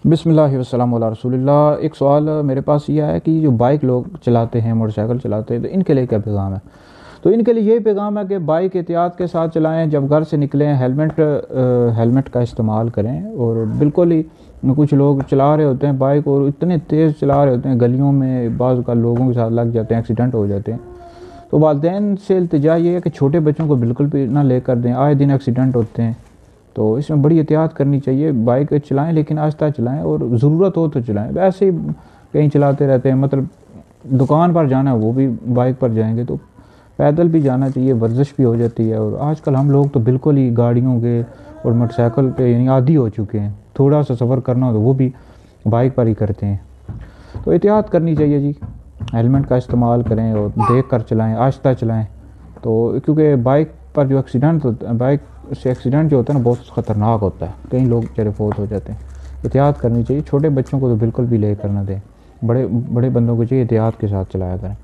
बिस्मिल्लाहि वस्सलामु अला रसूलिल्लाह। एक सवाल मेरे पास ये है कि जो बाइक लोग चलाते हैं, मोटरसाइकिल चलाते हैं, तो इनके लिए क्या पैगाम है। तो इनके लिए यही पैगाम है कि बाइक एहतियात के साथ चलाएं, जब घर से निकलें हेलमेट का इस्तेमाल करें। और बिल्कुल ही कुछ लोग चला रहे होते हैं बाइक और इतने तेज़ चला रहे होते हैं, गलियों में बाज़ का लोगों के साथ लग जाते हैं, एक्सीडेंट हो जाते हैं। तो वालिदैन से इल्तिजा ये है कि छोटे बच्चों को बिल्कुल भी ना लेकर दें, आए दिन एक्सीडेंट होते हैं। तो इसमें बड़ी एहतियात करनी चाहिए। बाइक चलाएं लेकिन आहिस्ता चलाएं और ज़रूरत हो तो चलाएं। वैसे ही कहीं चलाते रहते हैं, मतलब दुकान पर जाना है वो भी बाइक पर जाएंगे, तो पैदल भी जाना चाहिए, वर्जिश भी हो जाती है। और आजकल हम लोग तो बिल्कुल ही गाड़ियों के और मोटरसाइकिल पे यानी आदी हो चुके हैं। थोड़ा सा सफ़र करना हो तो वो भी बाइक पर ही करते हैं। तो एहतियात करनी चाहिए जी, हेलमेट का इस्तेमाल करें और देख कर चलाएँ, आहिस्ता चलाएँ। तो क्योंकि बाइक पर जो एक्सीडेंट होता है, बाइक से एक्सीडेंट जो होता है ना, बहुत ख़तरनाक होता है। कई लोग बेचारे फौत हो जाते हैं। एहतियात करनी चाहिए। छोटे बच्चों को तो बिल्कुल भी ले कर ना दें, बड़े बड़े बंदों को चाहिए एहतियात के साथ चलाया करें।